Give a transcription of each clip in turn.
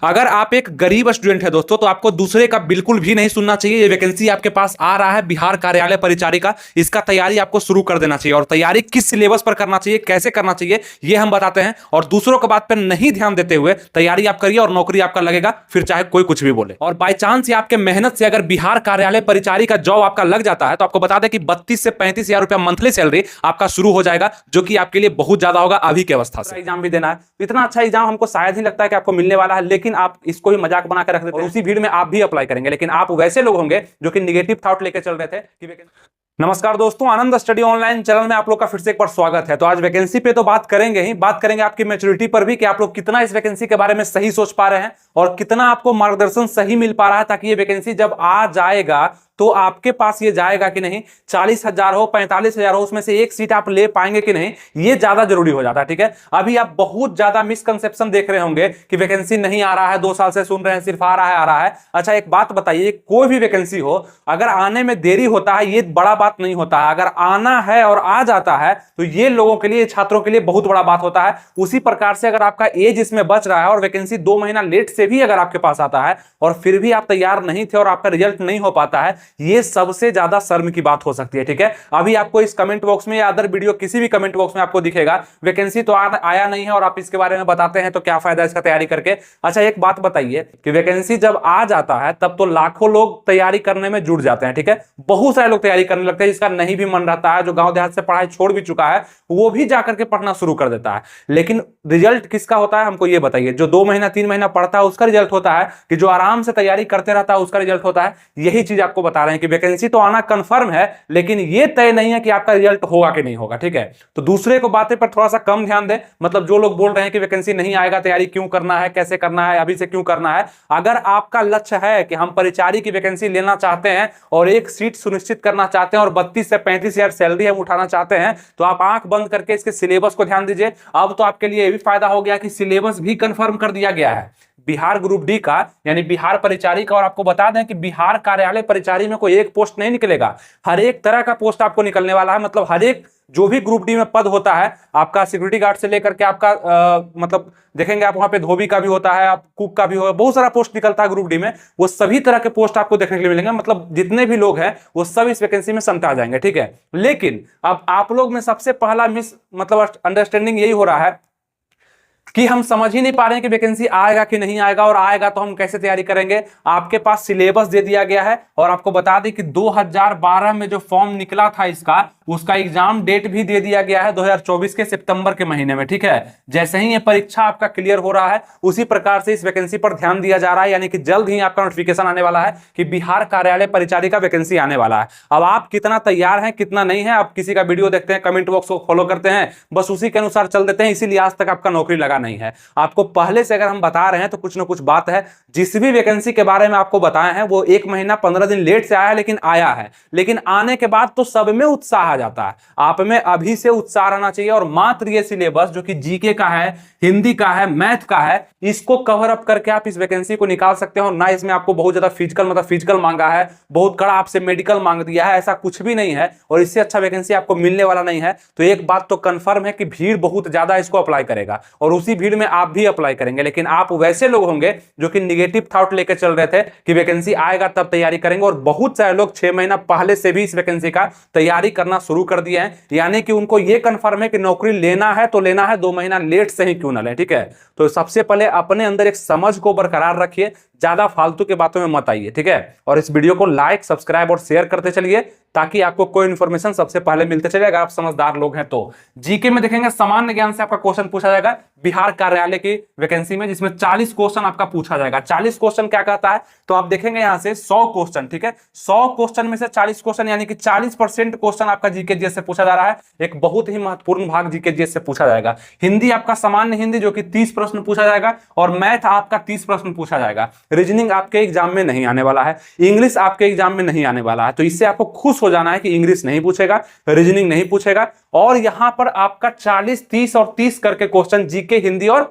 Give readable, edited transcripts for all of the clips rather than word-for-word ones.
अगर आप एक गरीब स्टूडेंट है दोस्तों तो आपको दूसरे का बिल्कुल भी नहीं सुनना चाहिए। ये वैकेंसी आपके पास आ रहा है बिहार कार्यालय परिचारिका, इसका तैयारी आपको शुरू कर देना चाहिए। और तैयारी किस सिलेबस पर करना चाहिए, कैसे करना चाहिए, ये हम बताते हैं। और दूसरों की बात पर नहीं ध्यान देते हुए तैयारी आप करिए और नौकरी आपका लगेगा, फिर चाहे कोई कुछ भी बोले। और बाई चांस या आपके मेहनत से अगर बिहार कार्यालय परिचारिका जॉब आपका लग जाता है तो आपको बता दें कि 32 से 35 हजार रुपया मंथली सैलरी आपका शुरू हो जाएगा, जो कि आपके लिए बहुत ज्यादा होगा अभी की अवस्था से। एग्जाम भी देना है, इतना अच्छा एग्जाम हमको शायद ही लगता है कि आपको मिलने वाला है, लेकिन आप इसको भी मजाक बना कर रख देते हैं और उसी भीड़ में आप भी अप्लाई करेंगे। लेकिन आप वैसे लोग होंगे जो कि निगेटिव थॉट लेके चल रहे थे कि नमस्कार दोस्तों, आनंद स्टडी ऑनलाइन चैनल में आप लोग का फिर से एक बार स्वागत है। तो आज वैकेंसी पे तो बात करेंगे ही, बात करेंगे आपकी मैच्योरिटी पर भी कि आप लोग कितना इस वैकेंसी के बारे में सही सोच पा रहे हैं और कितना आपको मार्गदर्शन सही मिल पा रहा है, ताकि ये वैकेंसी जब आ जाएगा तो आपके पास ये जाएगा कि नहीं, 40,000 हो 45,000 हो, उसमें से एक सीट आप ले पाएंगे कि नहीं, ये ज्यादा जरूरी हो जाता है। ठीक है, अभी आप बहुत ज्यादा मिसकंसेप्शन देख रहे होंगे कि वैकेंसी नहीं आ रहा है, 2 साल से सुन रहे हैं सिर्फ आ रहा है। अच्छा एक बात बताइए, कोई भी वैकेंसी हो अगर आने में देरी होता है ये बड़ा बात नहीं होता है, अगर आना है और आ जाता है तो ये लोगों के लिए, छात्रों के लिए बहुत बड़ा बात होता है। उसी प्रकार से अगर आपका एज इसमें बच रहा है और वैकेंसी 2 महीना लेट से भी अगर आपके पास आता है और फिर भी आप तैयार नहीं थे और आपका रिजल्ट नहीं हो पाता है, ये सबसे ज्यादा शर्म की बात हो सकती है। ठीक है, अभी आपको इस कमेंट बॉक्स में या अदर वीडियो किसी भी कमेंट बॉक्स में आपको दिखेगा वैकेंसी तो आया नहीं है और आप इसके बारे में बताते हैं, तो क्या फायदा इसका तैयारी करके। अच्छा एक बात बताइए कि वैकेंसी जब आ जाता है तब तो लाखों लोग तैयारी करने में जुट जाते हैं। ठीक है, बहुत सारे लोग तैयारी करने लगते हैं, जिसका नहीं भी मन रहता है, जो गांव देहात से पढ़ाई छोड़ भी चुका है वो भी जाकर के पढ़ना शुरू कर देता है। लेकिन रिजल्ट किसका होता है हमको ये बताइए। जो 2 महीना 3 महीना पढ़ता है उसका रिजल्ट होता है कि जो आराम से तैयारी करते रहता है उसका रिजल्ट होता है। यही चीज आपको बता रहे हैं कि वैकेंसी तो आना कंफर्म है, लेकिन ये तय नहीं है कि आपका रिजल्ट होगा कि नहीं होगा। ठीक है, तो दूसरे को बातें पर थोड़ा सा कम ध्यान दें। मतलब जो लोग बोल रहे हैं कि वैकेंसी नहीं आएगा, तैयारी क्यों करना है, कैसे करना है, अभी से क्यों करना है। अगर आपका लक्ष्य है कि हम परिचारी की वैकेंसी लेना चाहते हैं और एक सीट सुनिश्चित करना चाहते हैं और 32 से 35 हजार सैलरी हम उठाना चाहते हैं, तो आप आंख बंद करके इसके सिलेबस को ध्यान दीजिए। अब तो आपके लिए यह भी फायदा हो गया कि सिलेबस भी कंफर्म कर दिया गया है बिहार ग्रुप डी का, यानी बिहार परिचारी का। और आपको बता दें कि बिहार कार्यालय परिचारी में कोई एक पोस्ट नहीं निकलेगा, हर एक तरह का पोस्ट आपको निकलने वाला है। मतलब हर एक जो भी ग्रुप डी में पद होता है, आपका सिक्योरिटी गार्ड से लेकर के आपका मतलब देखेंगे आप वहां पे धोबी का भी होता है, आप कुक का भी होगा, बहुत सारा पोस्ट निकलता है ग्रुप डी में। वो सभी तरह के पोस्ट आपको देखने के लिए मिलेंगे। मतलब जितने भी लोग हैं वो सब इस वैकेंसी में समता जाएंगे। ठीक है, लेकिन अब आप लोग में सबसे पहला मतलब अंडरस्टैंडिंग यही हो रहा है कि हम समझ ही नहीं पा रहे हैं कि वैकेंसी आएगा कि नहीं आएगा, और आएगा तो हम कैसे तैयारी करेंगे। आपके पास सिलेबस दे दिया गया है और आपको बता दें कि 2012 में जो फॉर्म निकला था इसका, उसका एग्जाम डेट भी दे दिया गया है 2024 के सितंबर के महीने में। ठीक है, जैसे ही ये परीक्षा आपका क्लियर हो रहा है उसी प्रकार से इस वैकेंसी पर ध्यान दिया जा रहा है, यानी कि जल्द ही आपका नोटिफिकेशन आने वाला है कि बिहार कार्यालय परिचारी का वैकेंसी आने वाला है। अब आप कितना तैयार हैं कितना नहीं है, आप किसी का वीडियो देखते हैं, कमेंट बॉक्स को फॉलो करते हैं, बस उसी के अनुसार चल देते हैं, इसीलिए आज तक आपका नौकरी लगा नहीं है। आपको पहले से अगर हम बता रहे हैं तो कुछ ना कुछ बात है। जिस भी वैकेंसी के बारे में आपको बताए हैं वो 1 महीना 15 दिन लेट से आया है, लेकिन आया है। लेकिन आने के बाद तो सब में उत्साह आ जाता है। आप में अभी से उत्साह रहना चाहिए और मात्र ये सिलेबस जो कि जीके का है, हिंदी का है, मैथ का है, इसको कवर अप करके आप इस वैकेंसी को निकाल सकते हो। ना इसमें आपको बहुत ज्यादा फिजिकल मांगा है, बहुत कड़ा आपसे मेडिकल मांग दिया है, ऐसा कुछ भी नहीं है और इससे अच्छा वैकेंसी आपको मिलने वाला नहीं है। तो एक बात तो कंफर्म है कि भीड़ बहुत ज्यादा इसको अप्लाई करेगा और उसी भीड़ में आप भी अप्लाई करेंगे। लेकिन आप वैसे लोग होंगे जो कि निगेटिव थॉट लेकर चल रहे थे कि वैकेंसी आएगा तब तैयारी करेंगे, और बहुत सारे लोग 6 महीना पहले से भी इस वैकेंसी का तैयारी करना शुरू कर दिए हैं। यानी कि उनको यह कंफर्म है कि नौकरी लेना है तो लेना है, 2 महीना लेट से ही क्यों ना लें। ठीक है, तो सबसे पहले अपने अंदर एक समझ को बरकरार रखिए, ज्यादा फालतू के बातों में मत आइए। ठीक है, और इस वीडियो को लाइक, सब्सक्राइब और शेयर करते चलिए ताकि आपको कोई इंफॉर्मेशन सबसे पहले मिलते चले, अगर आप समझदार लोग हैं तो। जीके में देखेंगे सामान्य ज्ञान से आपका क्वेश्चन पूछा जाएगा बिहार कार्यालय की वैकेंसी में, जिसमें 40 क्वेश्चन आपका पूछा जाएगा। 40 क्वेश्चन क्या कहता है, तो आप देखेंगे यहां से 100 क्वेश्चन। ठीक है, 100 क्वेश्चन में से 40 क्वेश्चन यानी कि 40% क्वेश्चन आपका जीके जीएस से पूछा जा रहा है। एक बहुत ही महत्वपूर्ण भाग जीके जीएस से पूछा जाएगा। हिंदी आपका सामान्य हिंदी जो कि 30 प्रश्न पूछा जाएगा और मैथ आपका 30 प्रश्न पूछा जाएगा। रीजनिंग आपके एग्जाम में नहीं आने वाला है, इंग्लिश आपके एग्जाम में नहीं आने वाला है। तो इससे आपको खुश हो जाना है कि इंग्लिश नहीं पूछेगा, रीजनिंग नहीं पूछेगा, और यहां पर आपका 40, 30 और 30 करके क्वेश्चन जीके, हिंदी और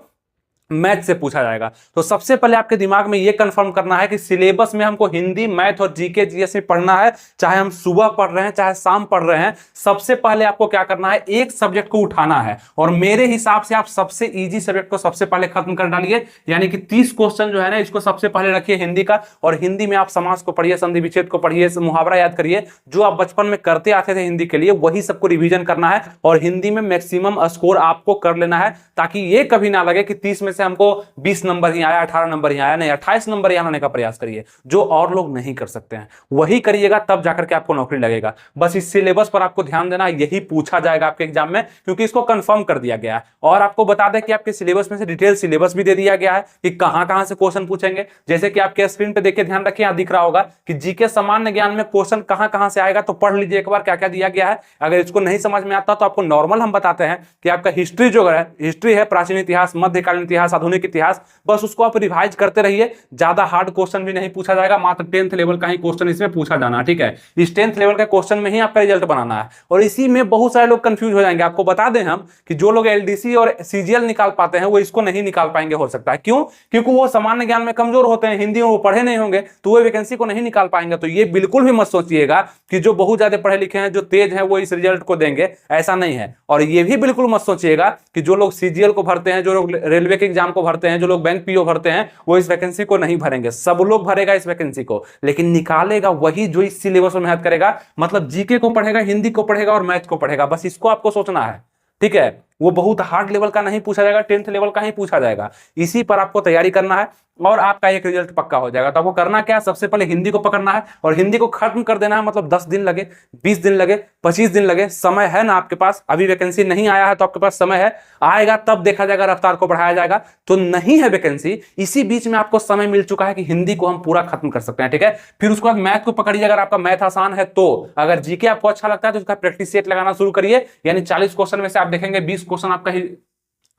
मैथ से पूछा जाएगा। तो सबसे पहले आपके दिमाग में यह कंफर्म करना है कि सिलेबस में हमको हिंदी, मैथ और जीके जीएस में पढ़ना है, चाहे हम सुबह पढ़ रहे हैं चाहे शाम पढ़ रहे हैं। सबसे पहले आपको क्या करना है, एक सब्जेक्ट को उठाना है और मेरे हिसाब से आप सबसे इजी सब्जेक्ट को सबसे पहले खत्म कर डालिए। यानी कि 30 क्वेश्चन जो है ना, इसको सबसे पहले रखिए हिंदी का। और हिंदी में आप समास को पढ़िए, संधि विच्छेद को पढ़िए, मुहावरा याद करिए, जो आप बचपन में करते आते थे हिंदी के लिए, वही सबको रिवीजन करना है। और हिंदी में मैक्सिमम स्कोर आपको कर लेना है, ताकि ये कभी ना लगे कि 30 में से हमको 20 नंबर ही आया, 18 नंबर ही आया। नहीं, 28 नंबर यहाँ लाने का प्रयास करिए, जो और लोग नहीं कर सकते हैं वही करिएगा, तब जाकर के आपको नौकरी लगेगा। बस इस सिलेबस पर आपको ध्यान देना, यही पूछा जाएगा आपके एग्जाम में, क्योंकि इसको कंफर्म कर दिया गया है। और आपको बता दें कि आपके सिलेबस में से डिटेल सिलेबस भी दे दिया गया है कि कहां-कहां से क्वेश्चन पूछेंगे। जैसे कि आपके स्क्रीन पे देखिए, ध्यान रखिए, यहां दिख रहा होगा कि जीके सामान्य ज्ञान में क्वेश्चन कहां-कहां से आएगा। तो पढ़ लीजिए एक बार क्या क्या दिया गया है। अगर इसको नहीं समझ में आता तो आपको नॉर्मल हम बताते हैं कि आपका हिस्ट्री जो है, हिस्ट्री है, प्राचीन इतिहास, मध्यकालीन इतिहास, आधुनिक इतिहास, बस उसको आप रिवाइज करते रहिए। ज्यादा हार्ड क्वेश्चन भी नहीं पूछा जाएगा, मात्र 10th लेवल का ही क्वेश्चन इसमें पूछा जाना, ठीक है। इस 10th लेवल के क्वेश्चन में ही आपका रिजल्ट बनाना है। और इसी में बहुत सारे लोग कंफ्यूज हो जाएंगे। आपको बता दें हम कि जो लोग एलडीसी और सीजीएल निकाल पाते हैं वो इसको नहीं निकाल पाएंगे, हो सकता है। क्यों? क्योंकि वो सामान्य ज्ञान में कमजोर होते हैं, हिंदी में वो पढ़े नहीं होंगे, तो वो वैकेंसी को नहीं निकाल पाएंगे। तो ये बिल्कुल भी मत सोचिएगा कि जो बहुत ज्यादा पढ़े लिखे हैं, जो तेज हैं, वो इस रिजल्ट को देंगे, ऐसा नहीं है। और ये भी बिल्कुल मत सोचिएगा कि जो लोग सीजीएल को भरते हैं, जो लोग रेलवे के एग्जाम को भरते हैं, जो लोग बैंक पीओ भरते हैं, वो इस वैकेंसी को नहीं भरेंगे। सब लोग भरेगा इस वैकेंसी को, लेकिन निकालेगा वही जो इस सिलेबस में मेहनत करेगा। मतलब जीके को पढ़ेगा, हिंदी को पढ़ेगा और मैथ को पढ़ेगा, बस इसको आपको सोचना है, ठीक है। वो बहुत हार्ड लेवल का नहीं पूछा जाएगा, 10th लेवल का ही पूछा जाएगा। इसी पर आपको तैयारी करना है और आपका एक रिजल्ट पक्का हो जाएगा। तो आपको करना क्या है, सबसे पहले हिंदी को पकड़ना है और हिंदी को खत्म कर देना है। मतलब 10 दिन लगे, 20 दिन लगे, 25 दिन लगे, समय है ना आपके पास। अभी वैकेंसी नहीं आया है तो आपके पास समय है, आएगा तब देखा जाएगा, रफ्तार को बढ़ाया जाएगा। तो नहीं है वैकेंसी, इसी बीच में आपको समय मिल चुका है कि हिंदी को हम पूरा खत्म कर सकते हैं, ठीक है। फिर उसके बाद मैथ को पकड़िए। अगर आपका मैथ आसान है तो, अगर जीके आपको अच्छा लगता है तो उसका प्रैक्टिस सेट लगाना शुरू करिए। यानी 40 क्वेश्चन में से आप देखेंगे 20 क्वेश्चन आपका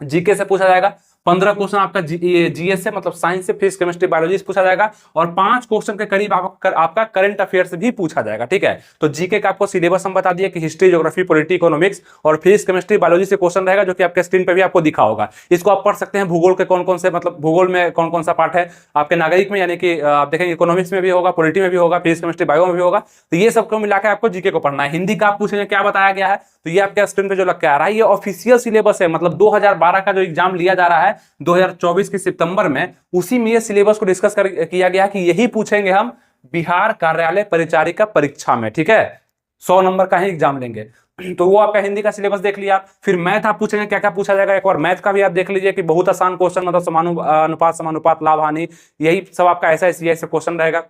जीके से पूछा जाएगा, 15 क्वेश्चन आपका जीएस से, मतलब साइंस से, फिजिक्स, केमिस्ट्री, बायोलॉजी से पूछा जाएगा, और 5 क्वेश्चन के करीब आपका करंट अफेयर से भी पूछा जाएगा, ठीक है। तो जीके का आपको सिलेबस हम बता दिए कि हिस्ट्री, ज्योग्राफी, पॉलिटी, इकोनॉमिक्स और फिजिक्स, केमिस्ट्री, बायोलॉजी से क्वेश्चन रहेगा, जो कि आपके स्क्रीन पे भी आपको दिखा होगा। इसको आप पढ़ सकते हैं। भूगोल के कौन कौन से, मतलब भूगोल में कौन कौन सा पार्ट है आपके नागरिक में, यानी कि आप देखेंगे इकोनॉमिक्स में भी होगा, पॉलिटी में भी होगा, फिजिक्स, केमिस्ट्री, बायो में भी होगा। तो ये सबको मिलाकर आपको जीके को पढ़ना है। हिंदी का आप पूछेंगे क्या बताया गया है, तो ये आपके स्क्रीन पे जो लग के आ रहा है, ये ऑफिशियल सिलेबस है। मतलब 2012 का जो एग्जाम लिया जा रहा है 2024 के सितंबर में, उसी में ये सिलेबस को डिस्कस किया गया कि यही पूछेंगे हम बिहार कार्यालय परिचारिका परीक्षा में, ठीक है। 100 नंबर का ही एग्जाम लेंगे। तो वो आपका हिंदी का सिलेबस देख लिया। फिर मैथ आप पूछेंगे क्या क्या पूछा जाएगा, एक बार मैथ का भी आप देख लीजिए कि बहुत आसान क्वेश्चन, मतलब समानुपात, समानुपात, लाभ, हानि, यही सब आपका ऐसा क्वेश्चन रहेगा।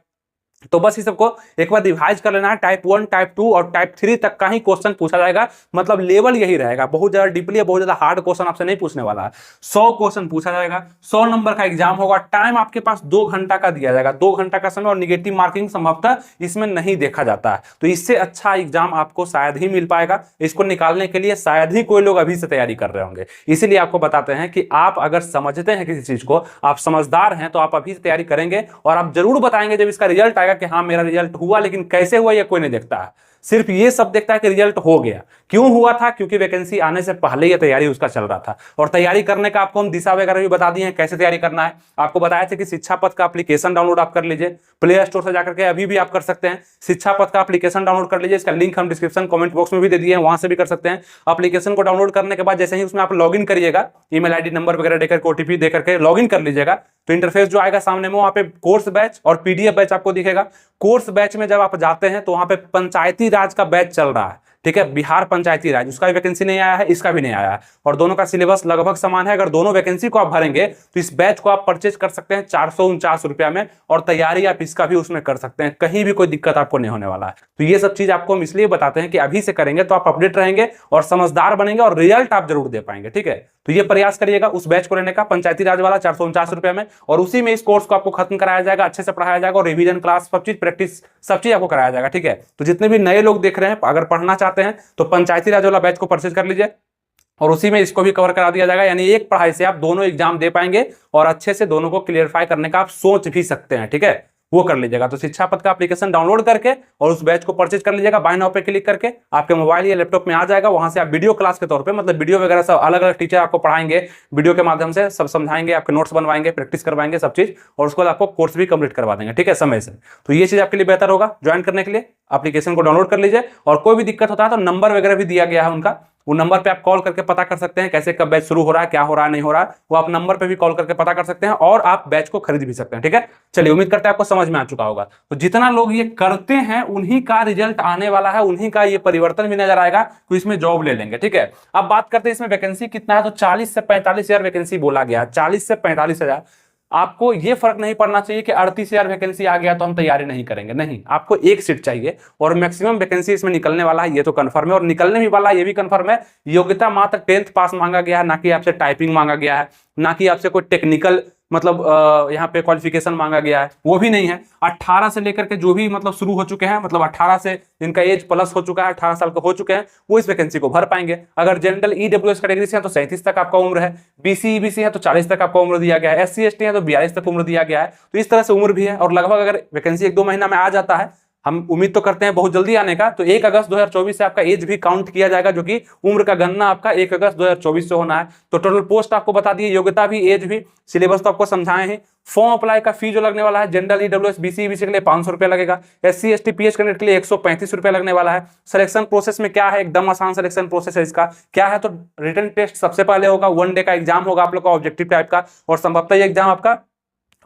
तो बस इस सबको एक बार रिवाइज कर लेना है। टाइप 1, टाइप 2 और टाइप 3 तक का ही क्वेश्चन पूछा जाएगा। मतलब लेवल यही रहेगा, बहुत ज्यादा डीपली, बहुत ज्यादा हार्ड क्वेश्चन आपसे नहीं पूछने वाला है। 100 क्वेश्चन पूछा जाएगा, 100 नंबर का एग्जाम होगा। टाइम आपके पास 2 घंटा का दिया जाएगा, 2 घंटा का समय, और निगेटिव मार्किंग संभवतः इसमें नहीं देखा जाता है। तो इससे अच्छा एग्जाम आपको शायद ही मिल पाएगा। इसको निकालने के लिए शायद ही कोई लोग अभी से तैयारी कर रहे होंगे। इसीलिए आपको बताते हैं कि आप अगर समझते हैं किसी चीज को, आप समझदार हैं, तो आप अभी से तैयारी करेंगे और आप जरूर बताएंगे जब इसका रिजल्ट आएगा कि हाँ मेरा रिजल्ट हुआ। लेकिन कैसे हुआ ये कोई नहीं देखता है, सिर्फ ये सब देखता है कि रिजल्ट हो गया। क्यों हुआ था? क्योंकि वैकेंसी आने से पहले ये तैयारी उसका चल रहा था। और तैयारी करने का आपको हम दिशा वगैरह भी बता दिए हैं, कैसे तैयारी करना है। आपको बताया था कि शिक्षा पथ का एप्लीकेशन डाउनलोड आप कर लीजिए, प्ले स्टोर से जाकर के अभी भी आप कर सकते हैं। शिक्षा पथ का एप्लीकेशन डाउनलोड कर लीजिए, इसका लिंक हम डिस्क्रिप्शन कमेंट बॉक्स में भी दे दिए हैं, वहां से भी कर सकते हैं। एप्लीकेशन को डाउनलोड करने के बाद जैसे ही उसमें आप लॉगिन करिएगा, ईमेल आईडी नंबर वगैरह देकर ओटीपी देकर के लॉगिन कर लीजिएगा, तो इंटरफेस जो आएगा सामने में, वहां पे कोर्स बैच और पीडीएफ बैच आपको दिखेगा। कोर्स बैच में जब आप जाते हैं तो वहां पे पंचायती राज का बैच चल रहा है, ठीक है, बिहार पंचायती राज, उसका भी वैकेंसी नहीं आया है, इसका भी नहीं आया है, और दोनों का सिलेबस लगभग समान है। अगर दोनों वैकेंसी को आप भरेंगे तो इस बैच को आप परचेज कर सकते हैं 449 रुपया में, और तैयारी आप इसका भी उसमें कर सकते हैं। कहीं भी कोई दिक्कत आपको नहीं होने वाला है। तो ये सब चीज आपको हम इसलिए बताते हैं कि अभी से करेंगे तो आप अपडेट रहेंगे और समझदार बनेंगे और रिजल्ट आप जरूर दे पाएंगे, ठीक है। तो ये प्रयास करिएगा उस बैच को लेने का, पंचायती राज वाला 449 रुपया में, और उसी में इस कोर्स को आपको खत्म कराया जाएगा, अच्छे से पढ़ाया जाएगा, और रिवीजन क्लास, सब चीज, प्रैक्टिस, सब चीज आपको कराया जाएगा, ठीक है। तो जितने भी नए लोग देख रहे हैं, अगर पढ़ना चाहते हैं तो पंचायती राज वाला बैच को परचेज कर लीजिए, और उसी में इसको भी कवर करा दिया जाएगा। यानी एक पढ़ाई से आप दोनों एग्जाम दे पाएंगे और अच्छे से दोनों को क्लियरफाई करने का आप सोच भी सकते हैं, ठीक है। वो कर लीजिएगा। तो शिक्षा पथ का एप्लीकेशन डाउनलोड करके और उस बैच को परचेज कर लीजिएगा। बाय नाउ पे क्लिक करके आपके मोबाइल या लैपटॉप में आ जाएगा। वहां से आप वीडियो क्लास के तौर पे, मतलब वीडियो वगैरह सब अलग अलग टीचर आपको पढ़ाएंगे, वीडियो के माध्यम से सब समझाएंगे, आपके नोट्स बनवाएंगे, प्रैक्टिस करवाएंगे सब चीज, और उसके बाद आपको कोर्स भी कंप्लीट करवा देंगे, ठीक है, समय से। तो ये चीज आपके लिए बेहतर होगा। ज्वाइन करने के लिए एप्लीकेशन को डाउनलोड कर लीजिए, और कोई भी दिक्कत होता है तो नंबर वगैरह भी दिया गया है उनका, वो नंबर पे आप कॉल करके पता कर सकते हैं कैसे कब बैच शुरू हो रहा है, क्या हो रहा है, नहीं हो रहा है, वो आप नंबर पे भी कॉल करके पता कर सकते हैं, और आप बैच को खरीद भी सकते हैं, ठीक है। चलिए, उम्मीद करते हैं आपको समझ में आ चुका होगा। तो जितना लोग ये करते हैं उन्हीं का रिजल्ट आने वाला है, उन्हीं का ये परिवर्तन भी नजर आएगा, तो इसमें जॉब ले लेंगे, ठीक है। अब बात करते हैं इसमें वैकेंसी कितना है, तो 40 से 45 हजार वैकेंसी बोला गया है, 40 से 45 हजार। आपको ये फर्क नहीं पड़ना चाहिए कि 38,000 वैकेंसी आ गया तो हम तैयारी नहीं करेंगे, नहीं, आपको एक सीट चाहिए, और मैक्सिमम वैकेंसी इसमें निकलने वाला है, ये तो कंफर्म है, और निकलने भी वाला ये भी कंफर्म है। योग्यता मात्र 10th पास मांगा गया है, ना कि आपसे टाइपिंग मांगा गया है, ना कि आपसे कोई टेक्निकल मतलब यहाँ पे क्वालिफिकेशन मांगा गया है, वो भी नहीं है। 18 से लेकर के जो भी मतलब शुरू हो चुके हैं, मतलब 18 से जिनका एज प्लस हो चुका है, 18 साल के हो चुके हैं, वो इस वैकेंसी को भर पाएंगे। अगर जनरल ईडब्ल्यूएस कैटेगरी से है तो 37 तक आपका उम्र है, बीसी ईबीसी है तो 40 तक आपका उम्र दिया गया है, एससी एसटी है तो 42 तक उम्र दिया गया है। तो इस तरह से उम्र भी है, और लगभग अगर वैकेंसी 1-2 महीना में आ जाता है, हम उम्मीद तो करते हैं बहुत जल्दी आने का, तो 1 अगस्त 2024 से आपका एज भी काउंट किया जाएगा, जो कि उम्र का गणना आपका 1 अगस्त 2024 से होना है। तो टोटल पोस्ट आपको बता दिए, योग्यता भी, एज भी, सिलेबस तो आपको समझाए हैं। फॉर्म अप्लाई का फी जो लगने वाला है, जनरल ईडब्ल्यूएस बीसी बीसी के लिए 500 रुपया लगेगा, एससी एसटी पीएच कैंडिडेट के लिए 135 रुपया लगने वाला है। सिलेक्शन प्रोसेस में क्या है, एकदम आसान सिलेक्शन प्रोसेस है इसका। क्या है, तो रिटन टेस्ट सबसे पहले होगा, 1 डे का एग्जाम होगा आप लोग का, ऑब्जेक्टिव टाइप का, और संभवतः ये एग्जाम आपका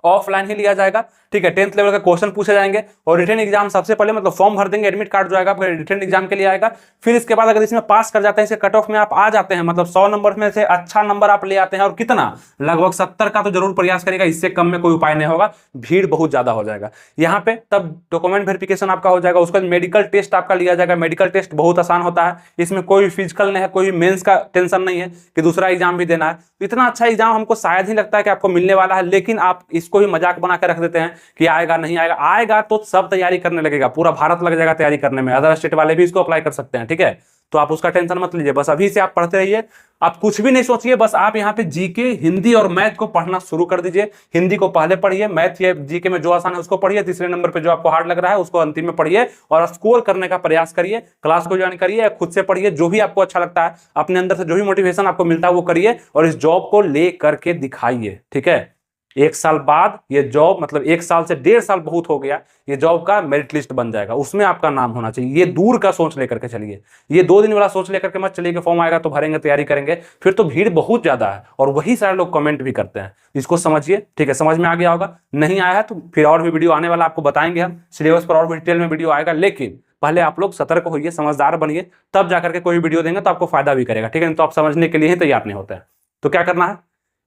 ऑफलाइन ही लिया जाएगा, ठीक है। 10th लेवल का क्वेश्चन पूछे जाएंगे, और रिटन एग्जाम सबसे पहले मतलब फॉर्म भर देंगे, एडमिट कार्ड जो आएगा आपका रिटन एग्जाम के लिए आएगा। फिर इसके बाद अगर इसमें पास कर जाते हैं, इसे कट ऑफ में आप आ जाते हैं, मतलब 100 नंबर में से अच्छा नंबर आप ले आते हैं, और कितना, लगभग 70 का तो जरूर प्रयास करेगा, इससे कम में कोई उपाय नहीं होगा, भीड़ बहुत ज्यादा हो जाएगा यहाँ पे। तब डॉक्यूमेंट वेरिफिकेशन आपका हो जाएगा, उसके बाद मेडिकल टेस्ट आपका लिया जाएगा। मेडिकल टेस्ट बहुत आसान होता है, इसमें कोई फिजिकल नहीं है, कोई मेंस का टेंशन नहीं है कि दूसरा एग्जाम भी देना है। इतना अच्छा एग्जाम हमको शायद ही लगता है कि आपको मिलने वाला है, लेकिन आप इसको भी मजाक बना के रख देते हैं कि आएगा नहीं आएगा। आएगा तो सब तैयारी करने लगेगा, पूरा भारत लग जाएगा तैयारी करने में, अदर स्टेट वाले भी इसको अप्लाई कर सकते हैं, ठीक है। तो आप उसका टेंशन मत लीजिए, बस अभी से आप पढ़ते रहिए, आप कुछ भी नहीं सोचिए, बस आप यहाँ पे जीके, हिंदी और मैथ को पढ़ना शुरू कर दीजिए। हिंदी को पहले पढ़िए, मैथ या जीके में जो आसान है उसको पढ़िए, तीसरे नंबर पे जो आपको हार्ड लग रहा है उसको अंतिम में पढ़िए, और स्कोर करने का प्रयास करिए। क्लास को ज्वाइन करिए, खुद से पढ़िए, जो भी आपको अच्छा लगता है, अपने अंदर से जो भी मोटिवेशन आपको मिलता है वो करिए, और इस जॉब को ले करके दिखाइए, ठीक है। 1 साल बाद ये जॉब, मतलब 1 साल से 1.5 साल बहुत हो गया, ये जॉब का मेरिट लिस्ट बन जाएगा, उसमें आपका नाम होना चाहिए। ये दूर का सोच लेकर के चलिए, ये 2 दिन वाला सोच लेकर के मत चलिए कि फॉर्म आएगा तो भरेंगे, तैयारी करेंगे, फिर तो भीड़ बहुत ज्यादा है, और वही सारे लोग कमेंट भी करते हैं। इसको समझिए, ठीक है, समझ में आ गया होगा। नहीं आया है तो फिर और भी वीडियो आने वाला आपको बताएंगे हम, सिलेबस पर और भी डिटेल में वीडियो आएगा, लेकिन पहले आप लोग सतर्क होइए, समझदार बनिए, तब जाकर के कोई वीडियो देंगे तो आपको फायदा भी करेगा, ठीक है। तो आप समझने के लिए ही तैयार नहीं होते हैं। तो क्या करना है,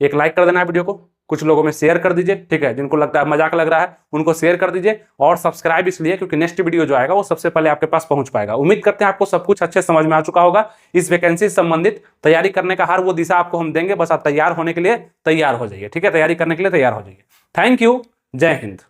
एक लाइक कर देना है वीडियो को, कुछ लोगों में शेयर कर दीजिए, ठीक है, जिनको लगता है मजाक लग रहा है उनको शेयर कर दीजिए, और सब्सक्राइब इसलिए क्योंकि नेक्स्ट वीडियो जो आएगा वो सबसे पहले आपके पास पहुंच पाएगा। उम्मीद करते हैं आपको सब कुछ अच्छे समझ में आ चुका होगा। इस वैकेंसी से संबंधित तैयारी करने का हर वो दिशा आपको हम देंगे, बस आप तैयार होने के लिए तैयार हो जाइए, ठीक है, तैयारी करने के लिए तैयार हो जाइए। थैंक यू, जय हिंद।